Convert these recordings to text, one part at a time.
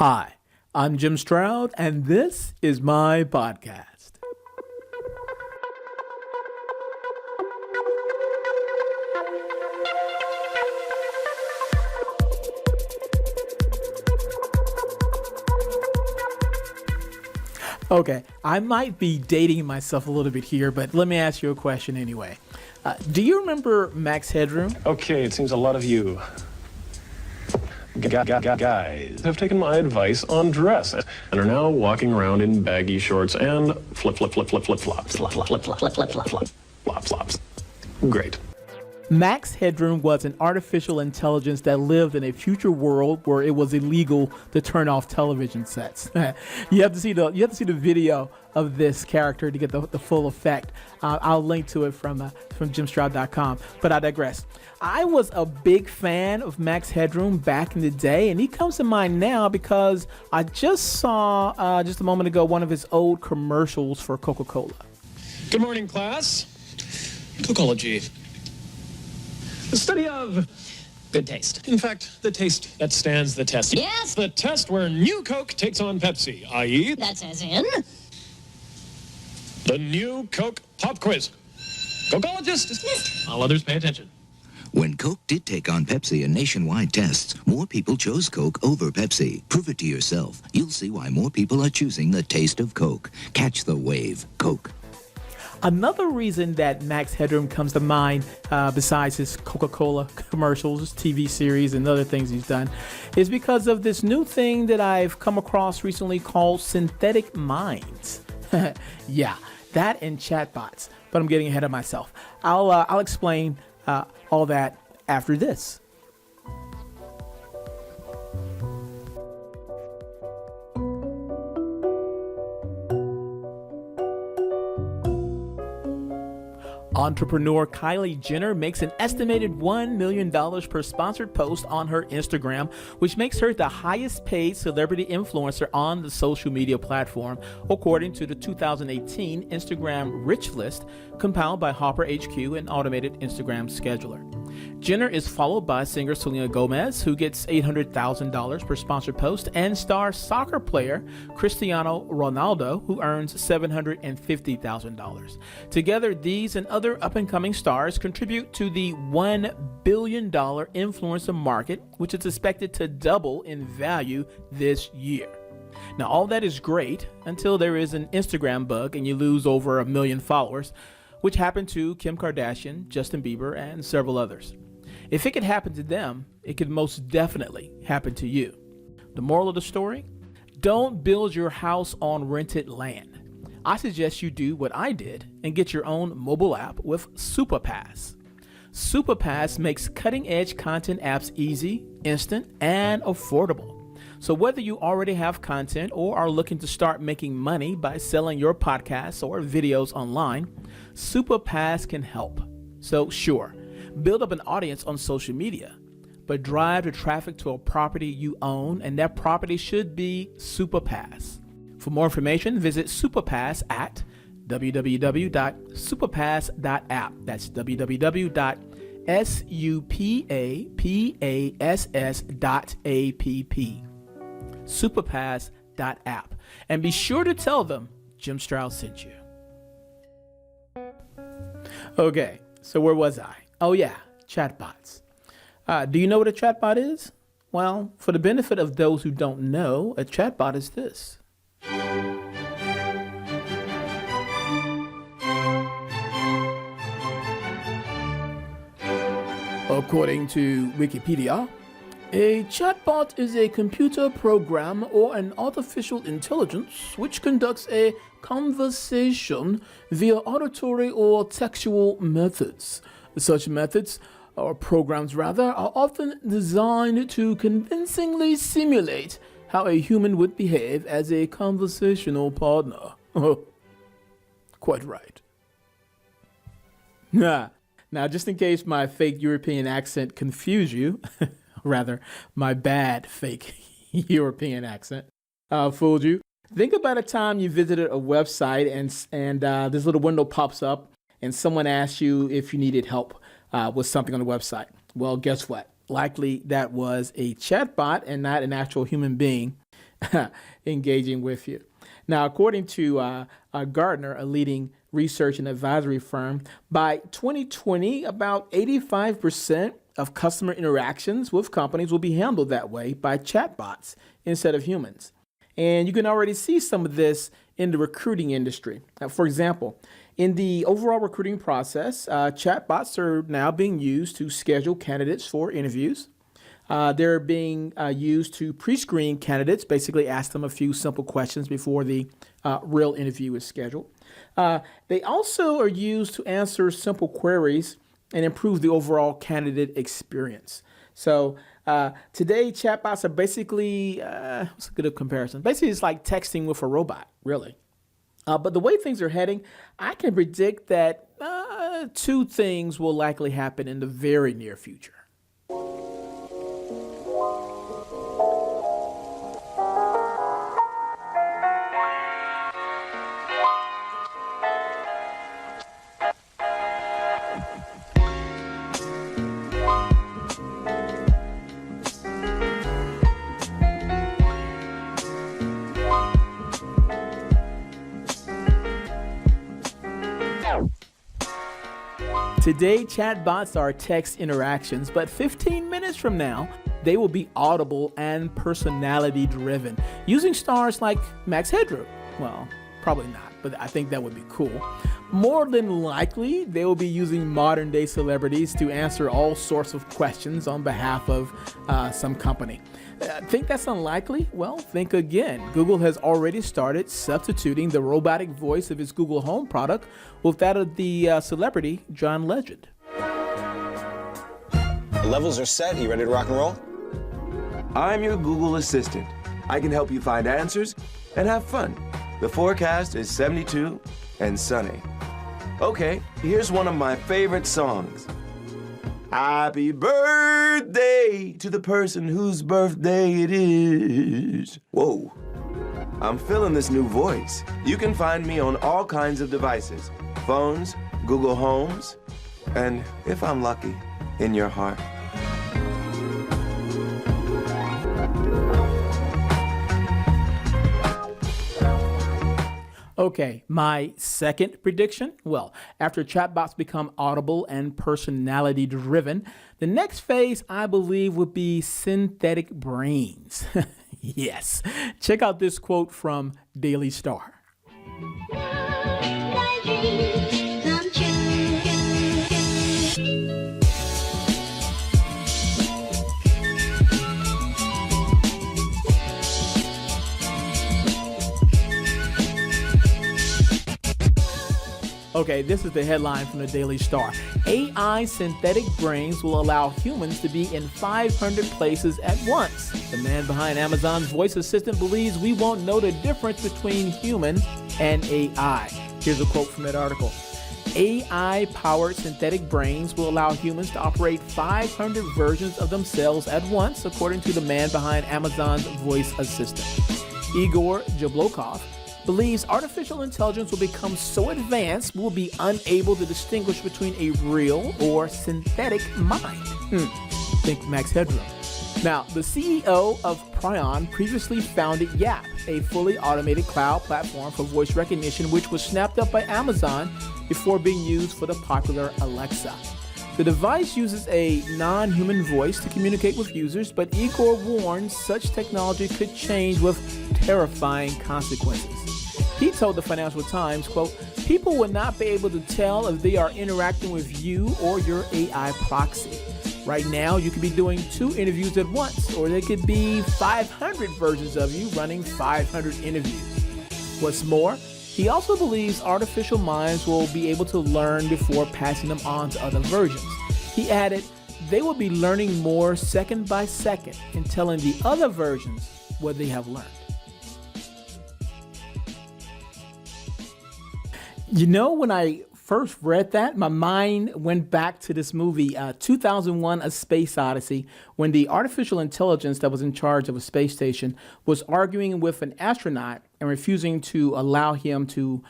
Hi, I'm Jim Stroud, and this is my podcast. Okay, I might be dating myself a little bit here, but let me ask you a question anyway. Do you remember Max Headroom? Okay, it seems a lot of you guys have taken my advice on dress and are now walking around in baggy shorts and flip-flops. Great. Max Headroom was an artificial intelligence that lived in a future world where it was illegal to turn off television sets. You have to see the video of this character to get the full effect. I'll link to it from jimstroud.com. But I digress. I was a big fan of Max Headroom back in the day, and he comes to mind now because I just saw just a moment ago one of his old commercials for Coca-Cola. Good morning, class. Cocology. The study of good taste. In fact, the taste that stands the test. Yes. The test where new Coke takes on Pepsi, i.e. That's as in? the new Coke Pop Quiz. Cocologist dismissed. All others pay attention. When Coke did take on Pepsi in nationwide tests, more people chose Coke over Pepsi. Prove it to yourself. You'll see why more people are choosing the taste of Coke. Catch the wave. Coke. Another reason that Max Headroom comes to mind, besides his Coca-Cola commercials, his TV series, and other things he's done, is because of this new thing that I've come across recently called synthetic minds. Yeah, that and chatbots. But I'm getting ahead of myself. I'll explain all that after this. Entrepreneur Kylie Jenner makes an estimated $1 million per sponsored post on her Instagram, which makes her the highest paid celebrity influencer on the social media platform, according to the 2018 Instagram Rich List compiled by Hopper HQ, an automated Instagram scheduler. Jenner is followed by singer Selena Gomez, who gets $800,000 per sponsored post, and star soccer player Cristiano Ronaldo, who earns $750,000. Together, these and other up-and-coming stars contribute to the $1 billion influencer market, which is expected to double in value this year. Now, all that is great until there is an Instagram bug and you lose over 1 million followers, which happened to Kim Kardashian, Justin Bieber, and several others. If it could happen to them, it could most definitely happen to you. The moral of the story? Don't build your house on rented land. I suggest you do what I did and get your own mobile app with Superpass. Superpass makes cutting-edge content apps easy, instant, and affordable. So whether you already have content or are looking to start making money by selling your podcasts or videos online, Superpass can help. So sure, build up an audience on social media, but drive the traffic to a property you own, and that property should be Superpass. For more information, visit Superpass at www.superpass.app. That's www.superpass.app. Superpass.app. And be sure to tell them Jim Stroud sent you. Okay, so where was I? Oh yeah, chatbots. Do you know what a chatbot is? Well, for the benefit of those who don't know, a chatbot is this. According to Wikipedia, a chatbot is a computer program or an artificial intelligence which conducts a conversation via auditory or textual methods. Such methods, or programs rather, are often designed to convincingly simulate how a human would behave as a conversational partner. Quite right. Now, just in case my fake European accent confused you, rather, my bad fake European accent fooled you, think about a time you visited a website and this little window pops up and someone asks you if you needed help with something on the website. Well, guess what? Likely that was a chatbot and not an actual human being engaging with you. Now, according to Gartner, a leading research and advisory firm, by 2020, about 85% of customer interactions with companies will be handled that way by chatbots instead of humans. And you can already see some of this in the recruiting industry. Now, for example, in the overall recruiting process, chatbots are now being used to schedule candidates for interviews. They're being used to pre-screen candidates, basically ask them a few simple questions before the real interview is scheduled. They also are used to answer simple queries and improve the overall candidate experience. So today, chatbots are basically, what's a good comparison? Basically, it's like texting with a robot, really. But the way things are heading, I can predict that two things will likely happen in the very near future. Today, chatbots are text interactions, but 15 minutes from now, they will be audible and personality driven, using stars like Max Headroom. Well, probably not, but I think that would be cool. More than likely, they will be using modern day celebrities to answer all sorts of questions on behalf of some company. Think that's unlikely? Well, think again. Google has already started substituting the robotic voice of its Google Home product with that of the celebrity John Legend. The levels are set. You ready to rock and roll? I'm your Google Assistant. I can help you find answers and have fun. The forecast is 72 and sunny. Okay, here's one of my favorite songs. Happy birthday to the person whose birthday it is. Whoa, I'm feeling this new voice. You can find me on all kinds of devices. Phones, Google Homes, and if I'm lucky, in your heart. Okay, my second prediction. Well, after chatbots become audible and personality driven, the next phase I believe would be synthetic brains. Yes. Check out this quote from Daily Star. My dreams come true. Okay, this is the headline from the Daily Star. AI synthetic brains will allow humans to be in 500 places at once. The man behind Amazon's voice assistant believes we won't know the difference between human and AI. Here's a quote from that article. AI-powered synthetic brains will allow humans to operate 500 versions of themselves at once, according to the man behind Amazon's voice assistant. Igor Jablokov believes artificial intelligence will become so advanced we'll be unable to distinguish between a real or synthetic mind. Think Max Headroom. Now, the CEO of Prion previously founded Yap, a fully automated cloud platform for voice recognition, which was snapped up by Amazon before being used for the popular Alexa. The device uses a non-human voice to communicate with users, but Igor warns such technology could change with terrifying consequences. He told the Financial Times, quote, "People will not be able to tell if they are interacting with you or your AI proxy. Right now, you could be doing 2 interviews at once, or there could be 500 versions of you running 500 interviews." What's more, he also believes artificial minds will be able to learn before passing them on to other versions. He added, they will be learning more second by second and telling the other versions what they have learned. You know, when I first read that, my mind went back to this movie, 2001: A Space Odyssey, when the artificial intelligence that was in charge of a space station was arguing with an astronaut and refusing to allow him to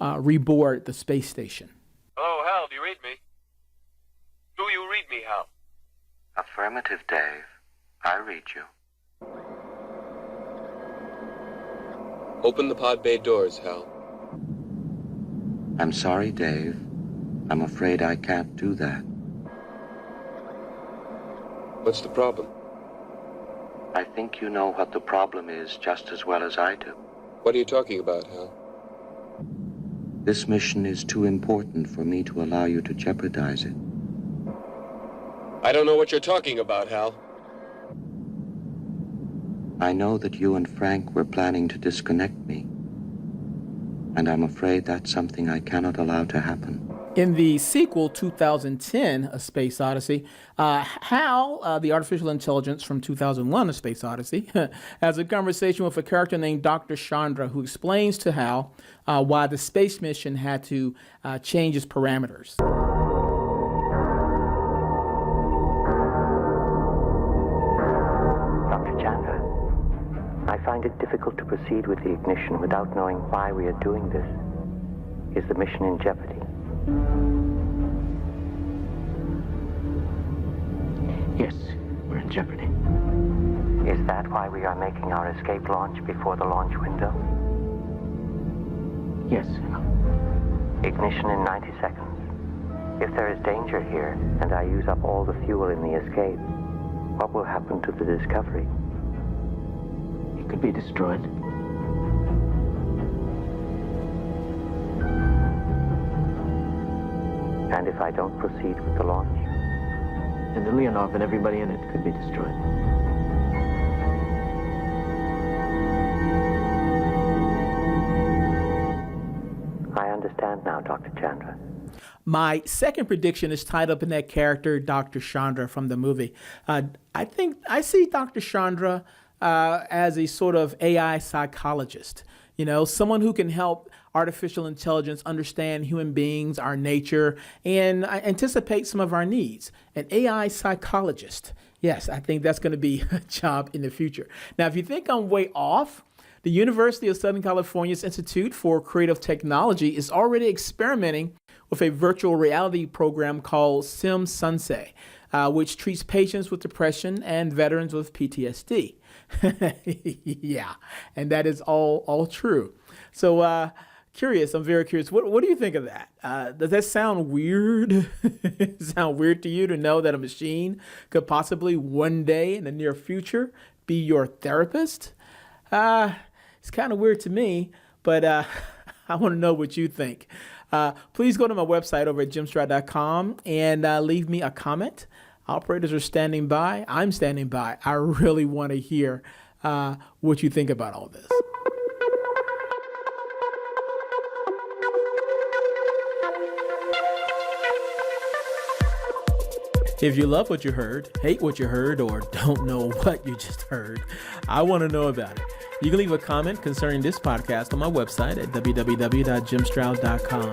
reboard the space station. Hello, Hal, do you read me? Do you read me, Hal? Affirmative, Dave. I read you. Open the pod bay doors, Hal. I'm sorry, Dave. I'm afraid I can't do that. What's the problem? I think you know what the problem is just as well as I do. What are you talking about, Hal? This mission is too important for me to allow you to jeopardize it. I don't know what you're talking about, Hal. I know that you and Frank were planning to disconnect me, and I'm afraid that's something I cannot allow to happen. In the sequel, 2010, A Space Odyssey, Hal, the artificial intelligence from 2001, A Space Odyssey, has a conversation with a character named Dr. Chandra, who explains to Hal why the space mission had to change its parameters. Dr. Chandra, I find it difficult to proceed with the ignition without knowing why we are doing this. Is the mission in jeopardy? Yes, we're in jeopardy. Is that why we are making our escape launch before the launch window? Yes. Ignition in 90 seconds. If there is danger here, and I use up all the fuel in the escape, what will happen to the Discovery? It could be destroyed. And if I don't proceed with the launch? And the Leonov and everybody in it could be destroyed. I understand now, Dr. Chandra. My second prediction is tied up in that character, Dr. Chandra, from the movie. I think I see Dr. Chandra as a sort of AI psychologist, you know, someone who can help artificial intelligence understand human beings, our nature, and anticipate some of our needs. An AI psychologist. Yes, I think that's going to be a job in the future. Now, if you think I'm way off, the University of Southern California's Institute for Creative Technology is already experimenting with a virtual reality program called SimSensei, which treats patients with depression and veterans with PTSD. Yeah, and that is all true. So I'm very curious. What do you think of that? Does that sound weird? Sound weird to you to know that a machine could possibly one day in the near future be your therapist? It's kind of weird to me, but I want to know what you think. Please go to my website over at jimstroud.com and leave me a comment. Operators are standing by. I'm standing by. I really want to hear what you think about all this. If you love what you heard, hate what you heard, or don't know what you just heard, I want to know about it. You can leave a comment concerning this podcast on my website at www.jimstroud.com.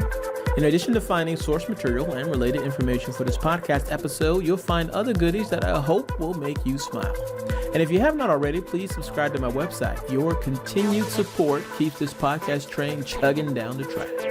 In addition to finding source material and related information for this podcast episode, you'll find other goodies that I hope will make you smile. And if you have not already, please subscribe to my website. Your continued support keeps this podcast train chugging down the track.